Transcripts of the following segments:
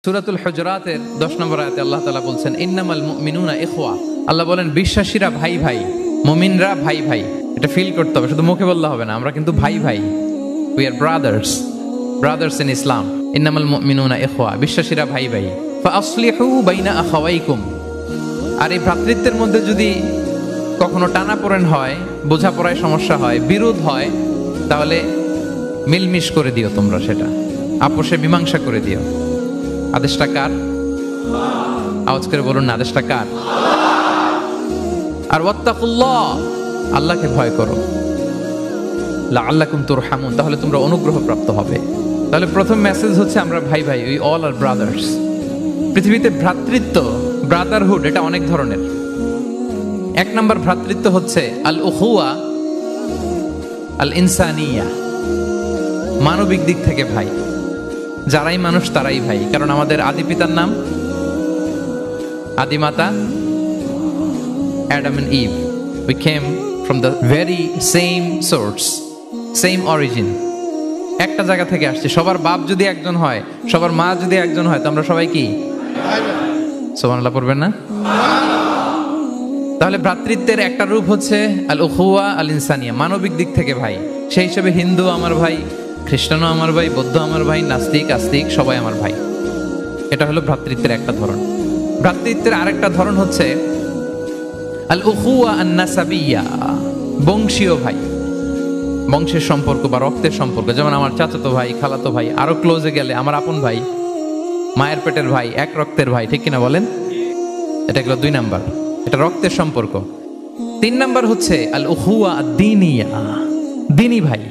সূরাতুল হুজুরাতের 10 নম্বর আয়াতে আল্লাহ তাআলা বলছেন ইন্নামাল মুমিনুনা ইখওয়া। আল্লাহ বলেন বিশ্বাসীরা ভাই ভাই, মুমিনরা ভাই ভাই। এটা ফিল করতে হবে, শুধু মুখে বললে হবে না। আমরা কিন্তু ভাই ভাই, উই আর ব্রাদার্স ইন ইসলাম। ইন্নামাল মুমিনুনা ইখওয়া, বিশ্বাসীরা ভাই ভাই। ফাআসলিহু বাইনা আখাওয়াইকুম। আর এই ভ্রাতৃত্বের মধ্যে যদি কখনো টানাপোড়েন হয়, বোঝাপড়ায় সমস্যা হয়, বিরোধ হয়, তাহলে মিলমিশ করে দিও তোমরা, সেটা আপোষে মীমাংসা করে দিও। আদেশটা কার? আওয়াজ করে বলুন না, আদেশটা কার? আর ওয়াত্তাকুল্লাহ, আল্লাহকে ভয় করো। লাআল্লাকুম তুরহামুন, তাহলে তোমরা অনুগ্রহ প্রাপ্ত হবে। তাহলে প্রথম মেসেজ হচ্ছে আমরা ভাই ভাই, উই অল আর ব্রাদার্স। পৃথিবীতে ভ্রাতৃত্ব, ব্রাদারহুড, এটা অনেক ধরনের। এক নম্বর ভ্রাতৃত্ব হচ্ছে আল উখুয়া আল ইনসানিয়া, মানবিক দিক থেকে ভাই। যারাই মানুষ তারাই ভাই, কারণ আমাদের আদি পিতার নাম, আদিমাতা Adam and Eve. We came from the very same source, same origin. একটা জায়গা থেকে আসছে। সবার বাপ যদি একজন হয়, সবার মা যদি একজন হয়, তো আমরা সবাই কি? সুবহানাল্লাহ পড়বেন না? তাহলে ভ্রাতৃত্বের একটা রূপ হচ্ছে আল উখুয়া আল ইনসানিয়া, মানবিক দিক থেকে ভাই। সেই হিসেবে হিন্দু আমার ভাই, খ্রিস্টানও আমার ভাই, বৌদ্ধ আমার ভাই, নাস্তিক আস্তিক সবাই আমার ভাই। এটা হলো ভ্রাতৃত্বের একটা ধরন। ভ্রাতৃত্বের আরেকটা ধরন হচ্ছে আল উখুয়া আন নাসাবিয়া, বংশীয় ভাই, বংশের সম্পর্ক বা রক্তের সম্পর্ক। যেমন আমার চাচাতো ভাই, খালাতো ভাই, আরো ক্লোজে গেলে আমার আপন ভাই, মায়ের পেটের ভাই, এক রক্তের ভাই, ঠিক কিনা বলেন? এটা গেল 2 নাম্বার, এটা রক্তের সম্পর্ক। 3 নাম্বার হচ্ছে আল উখুয়া আদ-দীনিয়া, দ্বীনি ভাই।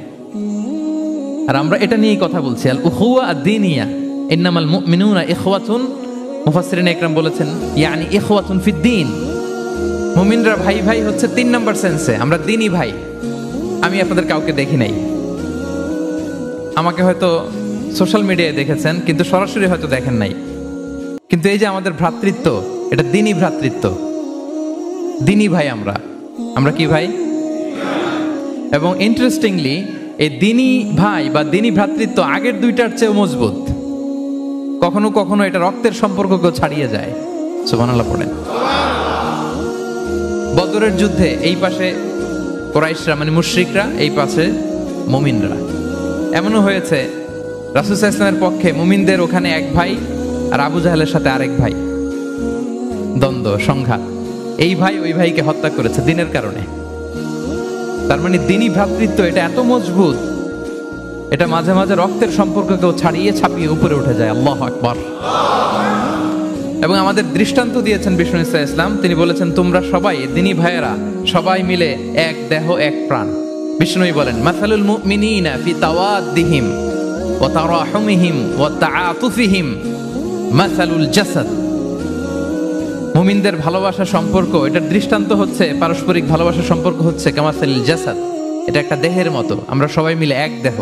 আর আমরা এটা নিয়েই কথা বলছি, আল উখুয়া আদ-দীনিয়া। ইন্নামাল মুমিনুনা ইখওয়াতুন, মুফাসসিরিন ইকরাম বলেছেন ইয়ানি ইখওয়াতুন ফিদ-দীন। মুমিনরা ভাই ভাই হচ্ছে 3 নাম্বার সেন্সে, আমরা দ্বীনি ভাই। আমি আপনাদের কাউকে দেখি নাই, আমাকে হয়তো সোশ্যাল মিডিয়ায় দেখেছেন, কিন্তু সরাসরি হয়তো দেখেন নাই। কিন্তু এই যে আমাদের ভ্রাতৃত্ব, এটা দ্বীনি ভ্রাতৃত্ব, দ্বীনি ভাই। আমরা কি ভাই? এবং ইন্টারেস্টিংলি এই দ্বীনি ভাই বা দ্বীনি ভ্রাতৃত্ব আগের 2টার চেয়ে মজবুত। কখনো কখনো এটা রক্তের সম্পর্ককেও ছাড়িয়ে যায়। সুবহানাল্লাহ পড়েন। বদরের যুদ্ধে এই পাশে কুরাইশরা মানে মুশরিকরা, এই পাশে মুমিনরা। এমনও হয়েছে রাসূল সাল্লাল্লাহু আলাইহি ওয়াসাল্লামের পক্ষে মুমিনদের ওখানে এক ভাই, আর আবু জাহেলের সাথে আরেক ভাই, দ্বন্দ্ব, সংঘাত। এই ভাই ওই ভাইকে হত্যা করেছে দ্বীনের কারণে। তার মানে দ্বীনি ভ্রাতৃত্ব এটা এত মজবুত, এটা মাঝে মাঝে রক্তের সম্পর্ককেও ছাড়িয়ে ছাপিয়ে উপরে উঠে যায়। আল্লাহু আকবার। এবং আমাদের দৃষ্টান্ত দিয়েছেন বিষ্ণু ইসলাম। তিনি বলেছেন তোমরা সবাই দ্বীনি ভাইয়েরা, সবাই মিলে এক দেহ এক প্রাণ। বিষ্ণুই বলেন মাসালুল মুমিনিনা ফি তাওয়াদ্দিহিম ওয়া তারাহুমিহিম ওয়া তাআতুফিহিম মাসালুল জাসাদ। মুমিনদের ভালোবাসার সম্পর্ক, এটার দৃষ্টান্ত হচ্ছে, পারস্পরিক ভালোবাসার সম্পর্ক হচ্ছে কামাসালিল জাসাদ, এটা একটা দেহের মতো। আমরা সবাই মিলে এক দেহ।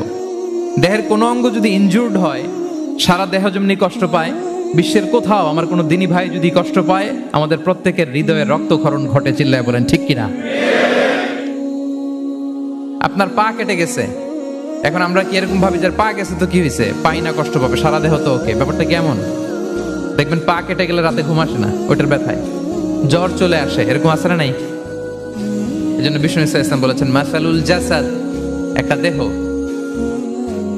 দেহের কোনো অঙ্গ যদি ইনজুর্ড হয়, সারা দেহ যেমনি কষ্ট পায়, বিশ্বের কোথাও আমার কোনো দ্বীনি ভাই যদি কষ্ট পায়, আমাদের প্রত্যেকের হৃদয়ে রক্তক্ষরণ ঘটে। চিল্লায় বলেন ঠিক কিনা? আপনার পা কেটে গেছে, এখন আমরা কি এরকম ভাবি যে পা গেছে তো কি হয়েছে, পাই না, কষ্ট পাবে, সারা দেহ তো ওকে। ব্যাপারটা কেমন? দেখবেন পা কেটে গেলে রাতে ঘুম আসে না, ওইটার ব্যথায় জ্বর চলে আসে, এরকম আসে না? নাই? এই জন্য বিষ্ণু ইসলাম বলেছেন মাসালুল জাসাদ, একটা দেহ,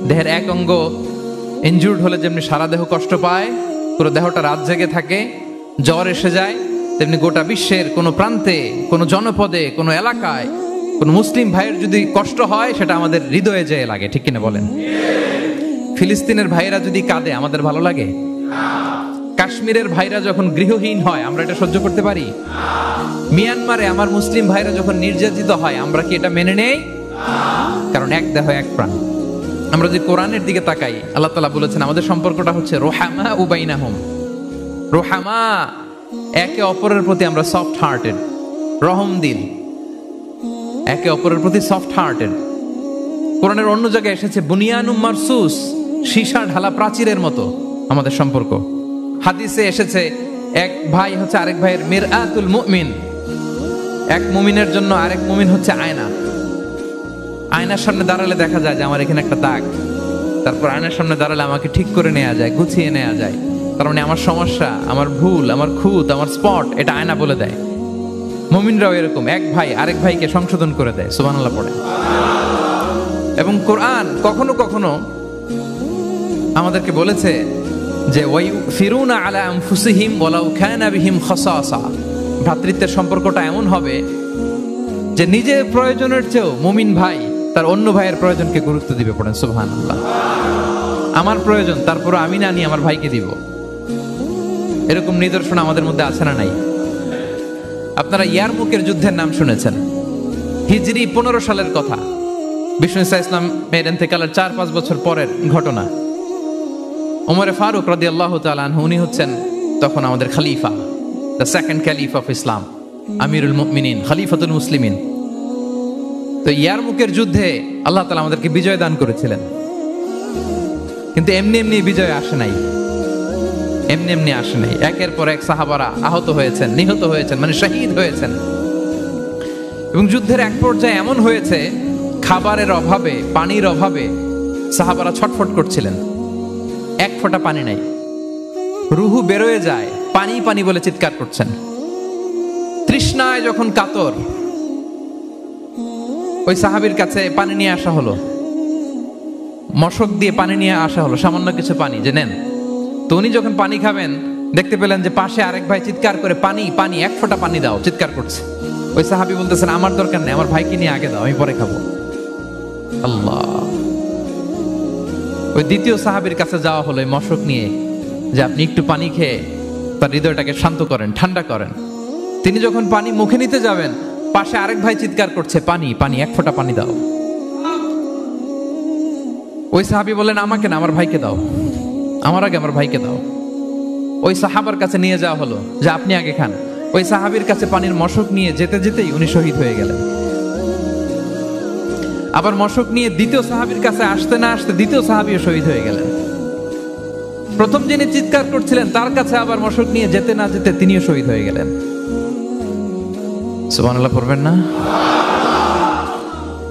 দেহের এক অঙ্গ ইনজুর্ড হলে যেমনি সারা দেহ কষ্ট পায়, পুরো দেহটা রাত জেগে থাকে, জ্বর এসে যায়, তেমনি গোটা বিশ্বের কোনো প্রান্তে, কোনো জনপদে, কোনো এলাকায় কোনো মুসলিম ভাইয়ের যদি কষ্ট হয়, সেটা আমাদের হৃদয়ে যেয়ে লাগে। ঠিক কিনা বলেন? ফিলিস্তিনের ভাইরা যদি কাঁদে, আমাদের ভালো লাগে? কাশ্মীরের ভাইরা যখন গৃহহীন হয়, আমরা এটা সহ্য করতে পারি? মিয়ানমারে আমার মুসলিম ভাইরা যখন নির্যাতিত হয়, আমরা কি এটা মেনে নেই? কারণ এক দেহ এক প্রাণ। আমরা যদি কোরআনের দিকে তাকাই, আল্লাহ তাআলা বলেছেন আমাদের সম্পর্কটা হচ্ছে রোহামা উবাইনাহুম। রোহামা, একে অপরের প্রতি আমরা সফট হার্টেড, রহম দিল, একে অপরের প্রতি সফট হার্টেড। কোরআনের অন্য জায়গায় এসেছে বুনিয়ানুম মারসুস, সীসা ঢালা প্রাচীরের মতো আমাদের সম্পর্ক। হাদিসে এসেছে এক ভাই হচ্ছে আরেক ভাইয়ের মিরআতুল মুমিন, এক মুমিনের জন্য আরেক মুমিন হচ্ছে আয়না। আয়নার সামনে দাঁড়ালে দেখা যায় যে আমার এখানে একটা দাগ, তারপর আয়নার সামনে দাঁড়ালে আমাকে ঠিক করে নেওয়া যায়, গুছিয়ে নেওয়া যায়। তার মানে আমার সমস্যা, আমার ভুল, আমার খুঁত, আমার স্পট, এটা আয়না বলে দেয়। মুমিনরাও এরকম, এক ভাই আরেক ভাইকে সংশোধন করে দেয়। সুবহানাল্লাহ পড়ে। এবং কোরআন কখনো কখনো আমাদেরকে বলেছে যে ওয়ায়ুফিরুনা আলা আনফুসিহিম ওয়ালাউ কানা বিহিম খাসাসা, ভ্রাতৃত্বের সম্পর্কটা এমন হবে যে নিজের প্রয়োজনের চেয়েও মুমিন ভাই তার অন্য ভাইয়ের প্রয়োজনকে গুরুত্ব দিবে। পড়েন সুবহানাল্লাহ। আমার প্রয়োজন, তারপর আমি না নিয়ে আমার ভাইকে দিব। এরকম নিদর্শন আমাদের মধ্যে আছে না নাই? আপনারা ইয়ারমুকের যুদ্ধের নাম শুনেছেন, হিজরি 15 সালের কথা। বিষ্ণু ইসা ইসলাম এর ইন্তেকালের 4-5 বছর পরের ঘটনা। ওমরে ফারুক রাদিয়াল্লাহু তাআলা আনহু, উনি হচ্ছেন তখন আমাদের খলিফা, the second caliph of Islam, আমিরুল মুমিনিন, খলিফাতুল মুসলিমিন। তো ইয়ারমুকের যুদ্ধে আল্লাহ তাআলা আমাদেরকে বিজয় দান করেছিলেন, কিন্তু এমনি এমনি বিজয় আসে নাই, এমনি এমনি আসে নাই। একের পর এক সাহাবারা আহত হয়েছেন, নিহত হয়েছেন, মানে শহীদ হয়েছেন। এবং যুদ্ধের এক পর্যায়ে এমন হয়েছে, খাবারের অভাবে, পানির অভাবে সাহাবারা ছটফট করছিলেন। এক ফোঁটা পানি নাই, রুহু বেরোয় যায়, পানি পানি বলে চিৎকার করছেন। তৃষ্ণায় যখন কাতর, ওই সাহাবীর কাছে পানি নিয়ে আসা হলো, মশক দিয়ে পানি নিয়ে আসা হলো, সামান্য কিছু পানি, যে নেন। তো উনি যখন পানি খাবেন, দেখতে পেলেন যে পাশে আরেক ভাই চিৎকার করে পানি পানি, এক ফোঁটা পানি দাও, চিৎকার করছে। ওই সাহাবী বলতেছেন, আমার দরকার নেই, আমার ভাইকে নিয়ে আগে দাও, আমি পরে খাবো। আল্লাহ। ওই দ্বিতীয় সাহাবীর কাছে যাওয়া হলো এই মশক নিয়ে, যে আপনি একটু পানি খেয়ে তার হৃদয়টাকে শান্ত করেন, ঠান্ডা করেন। তিনি যখন পানি মুখে নিতে যাবেন, পাশে আরেক ভাই চিৎকার করছে, পানি পানি, এক ফোঁটা পানি দাও। ওই সাহাবী বললেন, আমাকে না, আমার ভাইকে দাও, আমার আগে আমার ভাইকে দাও। ওই সাহাবার কাছে নিয়ে যাওয়া হলো, যে আপনি আগে খান। ওই সাহাবীর কাছে পানির মশক নিয়ে যেতে যেতেই উনি শহীদ হয়ে গেলেন। আবার মশক নিয়ে দ্বিতীয় সাহাবীর কাছে আসতে না আসতে দ্বিতীয় সাহাবীও শহীদ হয়ে গেলেন। প্রথম যিনি চিৎকার করছিলেন তার কাছে আবার মশক নিয়ে যেতে না যেতে তিনিও শহীদ হয়ে গেলেন। সুবহানাল্লাহ পড়বেন না?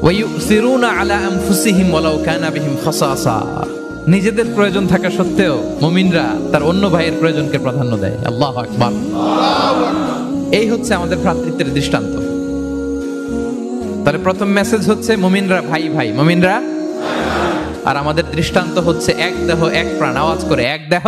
ওয়ায়ুসিরুনা আলা আনফুসিহিম ওয়ালাউ কানা বিহিম খাসাসা, নিজেদের প্রয়োজন থাকা সত্ত্বেও মুমিনরা তার অন্য ভাইয়ের প্রয়োজনকে প্রাধান্য দেয়। আল্লাহু আকবার। এই হচ্ছে আমাদের ভ্রাতৃত্বের দৃষ্টান্ত। তাহলে প্রথম মেসেজ হচ্ছে মুমিনরা ভাই ভাই, মুমিনরা। আর আমাদের দৃষ্টান্ত হচ্ছে এক দেহ এক প্রাণ। আওয়াজ করে, এক দেহ